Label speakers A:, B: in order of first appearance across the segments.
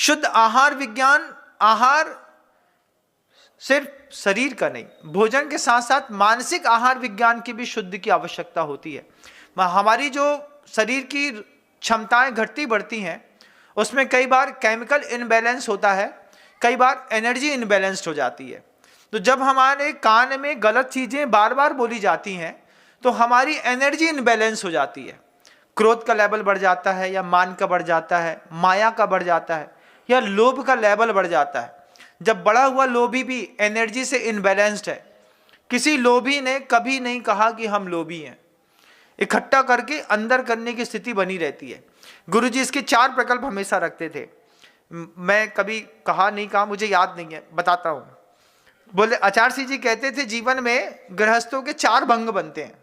A: शुद्ध आहार विज्ञान, आहार सिर्फ शरीर का नहीं, भोजन के साथ साथ मानसिक आहार विज्ञान की भी शुद्ध की आवश्यकता होती है। हमारी जो शरीर की क्षमताएं घटती बढ़ती हैं, उसमें कई बार केमिकल इनबैलेंस होता है, कई बार एनर्जी इनबैलेंस्ड हो जाती है। तो जब हमारे कान में गलत चीज़ें बार बार बोली जाती हैं तो हमारी एनर्जी इनबैलेंस हो जाती है। क्रोध का लेवल बढ़ जाता है, या मान का बढ़ जाता है, माया का बढ़ जाता है, या लोभ का लेवल बढ़ जाता है। जब बढ़ा हुआ लोभी भी एनर्जी से इनबैलेंस्ड है, किसी लोभी ने कभी नहीं कहा कि हम लोभी हैं, इकट्ठा करके अंदर करने की स्थिति बनी रहती है। गुरुजी इसके 4 प्रकल्प हमेशा रखते थे। मैं कभी कहा नहीं कहा, मुझे याद नहीं है, बताता हूँ। बोले आचार्य सिंह जी कहते थे जीवन में गृहस्थों के 4 भंग बनते हैं।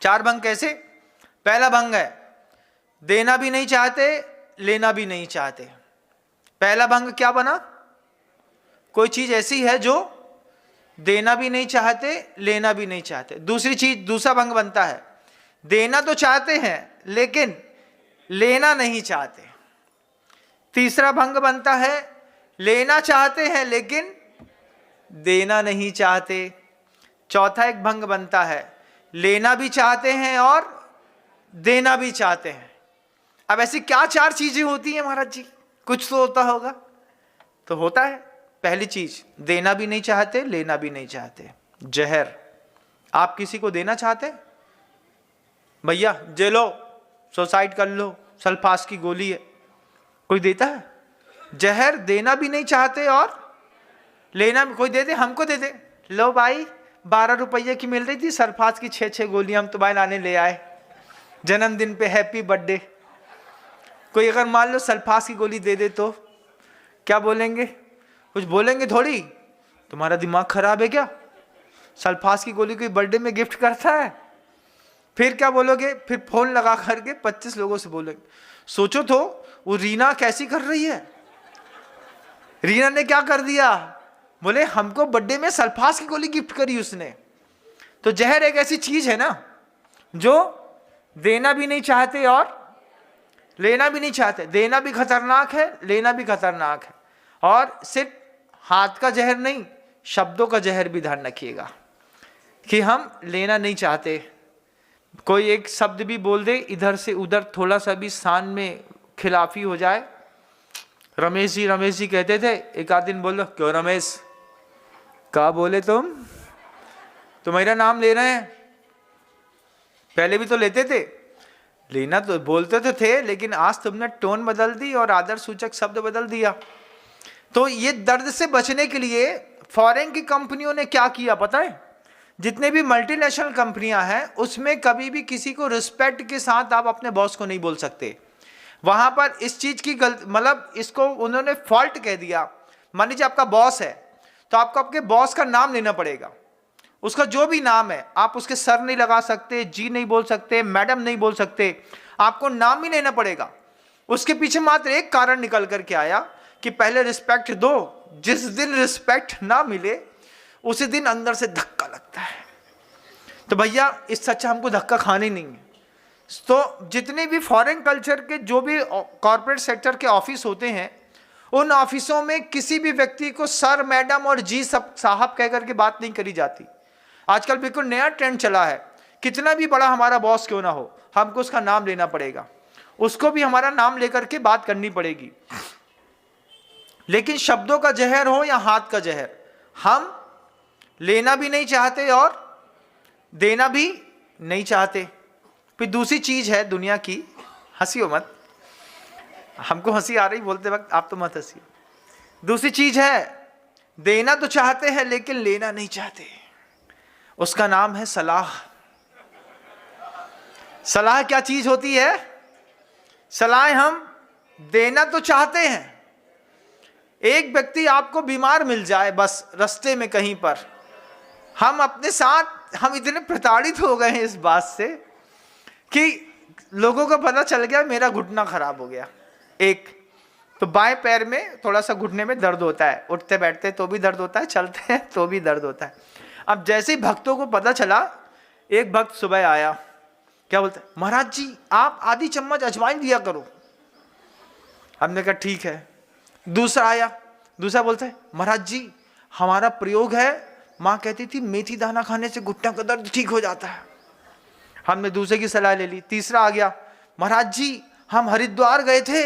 A: 4 भंग कैसे? पहला भंग है देना भी नहीं चाहते, लेना भी नहीं चाहते। पहला भंग क्या बना? कोई चीज ऐसी है जो देना भी नहीं चाहते, लेना भी नहीं चाहते। दूसरा भंग बनता है देना तो चाहते हैं लेकिन लेना नहीं चाहते। तीसरा भंग बनता है लेना चाहते हैं लेकिन देना नहीं चाहते। चौथा एक भंग बनता है लेना भी चाहते हैं और देना भी चाहते हैं। अब ऐसी क्या 4 चीजें होती हैं महाराज जी? कुछ तो होता होगा। तो होता है पहली चीज देना भी नहीं चाहते, लेना भी नहीं चाहते। जहर आप किसी को देना चाहते? भैया जे लो, सुसाइड कर लो, सल्फास की गोली है, कोई देता है? जहर देना भी नहीं चाहते और लेना भी। कोई दे दे, हमको दे दे, लो भाई 12 रुपये की मिल रही थी सल्फास की 6 गोलियां हम तुम्हारे लाने ले आए, जन्मदिन पे हैप्पी बर्थडे। कोई अगर मान लो सल्फास की गोली दे दे तो क्या बोलेंगे? कुछ बोलेंगे थोड़ी। तुम्हारा दिमाग खराब है क्या? सल्फास की गोली कोई बर्थडे में गिफ्ट करता है? फिर क्या बोलोगे? फिर फोन लगा करके 25 लोगों से बोलोगे। सोचो तो वो रीना कैसी कर रही है। रीना ने क्या कर दिया? बोले हमको बर्थडे में सल्फास की गोली गिफ्ट करी उसने। तो जहर एक ऐसी चीज है ना जो देना भी नहीं चाहते और लेना भी नहीं चाहते। देना भी खतरनाक है, लेना भी खतरनाक है। और सिर्फ हाथ का जहर नहीं, शब्दों का जहर भी ध्यान रखिएगा कि हम लेना नहीं चाहते। कोई एक शब्द भी बोल दे इधर से उधर, थोड़ा सा भी स्थान में खिलाफी हो जाए। रमेश जी कहते थे, एक आध दिन बोलो क्यों रमेश, क्या बोले तुम्हारा नाम ले रहे हैं? पहले भी तो लेते थे, लेना तो बोलते तो थे, लेकिन आज तुमने टोन बदल दी और आदर सूचक शब्द बदल दिया। तो ये दर्द से बचने के लिए फॉरेन की कंपनियों ने क्या किया पता है? जितने भी मल्टीनेशनल कंपनियां हैं उसमें कभी भी किसी को रिस्पेक्ट के साथ आप अपने बॉस को नहीं बोल सकते। वहां पर इस चीज की गलत, मतलब इसको उन्होंने फॉल्ट कह दिया। मान लीजिए आपका बॉस है तो आपको आपके बॉस का नाम लेना पड़ेगा। उसका जो भी नाम है, आप उसके सर नहीं लगा सकते, जी नहीं बोल सकते, मैडम नहीं बोल सकते, आपको नाम ही लेना पड़ेगा। उसके पीछे मात्र एक कारण निकल करके आया कि पहले रिस्पेक्ट दो। जिस दिन रिस्पेक्ट ना मिले उसी दिन अंदर से धक्का लगता है। तो भैया इससे अच्छा हमको धक्का खाने नहीं है। तो जितने भी फॉरेन कल्चर के जो भी कॉर्पोरेट सेक्टर के ऑफिस होते हैं, उन ऑफिसों में किसी भी व्यक्ति को सर, मैडम और जी सब साहब कह करके बात नहीं करी जाती। आजकल बिल्कुल नया ट्रेंड चला है, कितना भी बड़ा हमारा बॉस क्यों ना हो, हमको उसका नाम लेना पड़ेगा, उसको भी हमारा नाम लेकर के बात करनी पड़ेगी। लेकिन शब्दों का जहर हो या हाथ का जहर, हम लेना भी नहीं चाहते और देना भी नहीं चाहते। फिर दूसरी चीज है दुनिया की, हंसियो मत, हमको हंसी आ रही बोलते वक्त, आप तो मत हंसिए। दूसरी चीज है देना तो चाहते हैं लेकिन लेना नहीं चाहते, उसका नाम है सलाह। सलाह क्या चीज होती है? सलाह हम देना तो चाहते हैं। एक व्यक्ति आपको बीमार मिल जाए बस रास्ते में कहीं पर, हम अपने साथ हम इतने प्रताड़ित हो गए हैं इस बात से कि लोगों को पता चल गया मेरा घुटना खराब हो गया। एक तो बाएं पैर में थोड़ा सा घुटने में दर्द होता है, उठते बैठते तो भी दर्द होता है, चलते हैं तो भी दर्द होता है। अब जैसे ही भक्तों को पता चला, एक भक्त सुबह आया, क्या बोलता है, महाराज जी आप आधी चम्मच अजवाइन दिया करो। हमने कहा ठीक है। दूसरा आया, दूसरा बोलता है महाराज जी हमारा प्रयोग है, माँ कहती थी मेथी दाना खाने से घुटनों का दर्द ठीक हो जाता है। हमने दूसरे की सलाह ले ली। तीसरा आ गया, महाराज जी हम हरिद्वार गए थे,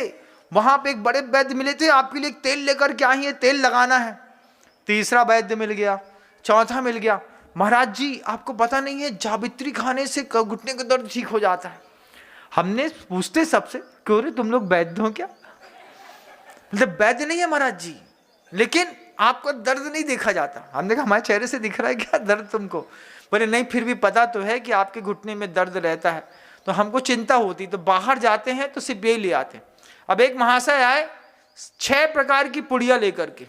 A: वहां पे एक बड़े वैद्य मिले थे, आपके लिए एक तेल लेकर के आई है, तेल लगाना है। तीसरा वैद्य मिल गया। चौथा मिल गया, महाराज जी आपको पता नहीं है जावित्री खाने से घुटने का दर्द ठीक हो जाता है। हमने पूछते सबसे, क्यों रे तुम लोग वैद्य हो क्या? मतलब वैद्य नहीं है महाराज जी, लेकिन आपको दर्द नहीं देखा जाता। हमने कहा हमारे चेहरे से दिख रहा है क्या दर्द तुमको? बोले नहीं, फिर भी पता तो है कि आपके घुटने में दर्द रहता है, तो हमको चिंता होती, तो बाहर जाते हैं तो सिर्फ ये ले आते। अब एक महाशय आए 6 प्रकार की पुड़िया लेकर के,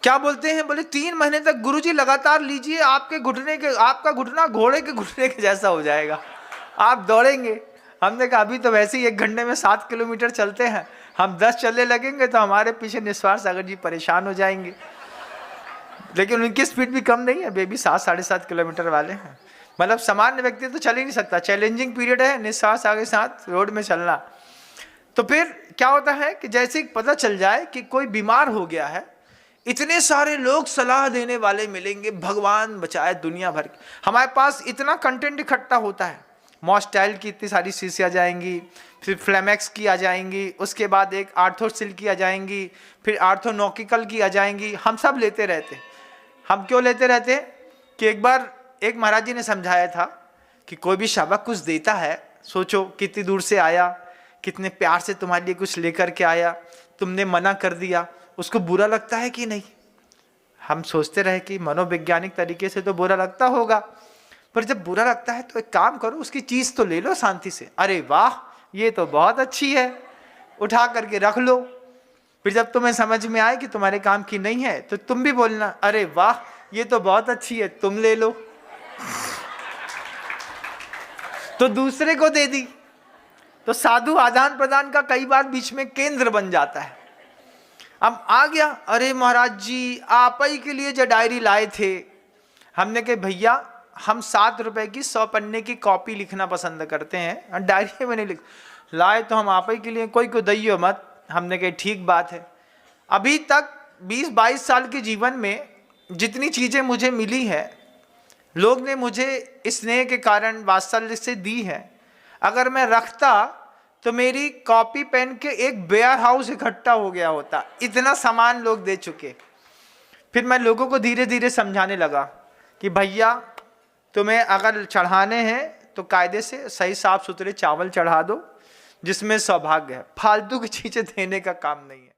A: क्या बोलते हैं, बोले 3 महीने तक गुरुजी लगातार लीजिए, आपके घुटने के, आपका घुटना घोड़े के घुटने के जैसा हो जाएगा, आप दौड़ेंगे। हमने कहा अभी तो वैसे ही 1 घंटे में 7 किलोमीटर चलते हैं, हम 10 चलने लगेंगे तो हमारे पीछे निस्वार सागर जी परेशान हो जाएंगे। लेकिन उनकी स्पीड भी कम नहीं है, बेबी 7-7.5 किलोमीटर वाले हैं। मतलब सामान्य व्यक्ति तो चल ही नहीं सकता, चैलेंजिंग पीरियड है निस्वार सागर के साथ रोड में चलना। तो फिर क्या होता है कि जैसे पता चल जाए कि कोई बीमार हो गया है, इतने सारे लोग सलाह देने वाले मिलेंगे, भगवान बचाए दुनिया भर के। हमारे पास इतना कंटेंट इकट्ठा होता है, मॉस्टाइल की इतनी सारी शीशी आ जाएंगी, फिर फ्लेमेक्स की आ जाएंगी, उसके बाद एक आर्थोसिल की आ जाएंगी, फिर आर्थोनोकिकल की आ जाएंगी। हम सब लेते रहते। हम क्यों लेते रहते हैं कि एक बार एक महाराज जी ने समझाया था कि कोई भी शावक कुछ देता है, सोचो कितनी दूर से आया, कितने प्यार से तुम्हारे लिए कुछ लेकर के आया, तुमने मना कर दिया, उसको बुरा लगता है कि नहीं? हम सोचते रहे कि मनोवैज्ञानिक तरीके से तो बुरा लगता होगा, पर जब बुरा लगता है तो एक काम करो, उसकी चीज तो ले लो शांति से। अरे वाह ये तो बहुत अच्छी है, उठा करके रख लो। फिर जब तुम्हें समझ में आए कि तुम्हारे काम की नहीं है तो तुम भी बोलना अरे वाह ये तो बहुत अच्छी है, तुम ले लो। तो दूसरे को दे दी। तो साधु आदान प्रदान का कई बार बीच में केंद्र बन जाता है। अब आ गया, अरे महाराज जी आप ही के लिए जो डायरी लाए थे। हमने कहा भैया हम 7 रुपए की 100 पन्ने की कॉपी लिखना पसंद करते हैं, डायरी में नहीं लिख लाए, तो हम आप ही के लिए, कोई को दैयो मत। हमने कहा ठीक बात है। अभी तक 20-22 साल के जीवन में जितनी चीज़ें मुझे मिली है, लोग ने मुझे स्नेह के कारण वात्सल्य से दी है। अगर मैं रखता तो मेरी कॉपी पेन के एक वेयर हाउस इकट्ठा हो गया होता, इतना सामान लोग दे चुके। फिर मैं लोगों को धीरे धीरे समझाने लगा कि भैया तुम्हें अगर चढ़ाने हैं तो कायदे से सही साफ सुथरे चावल चढ़ा दो जिसमें सौभाग्य है, फालतू की चीज़ें देने का काम नहीं है।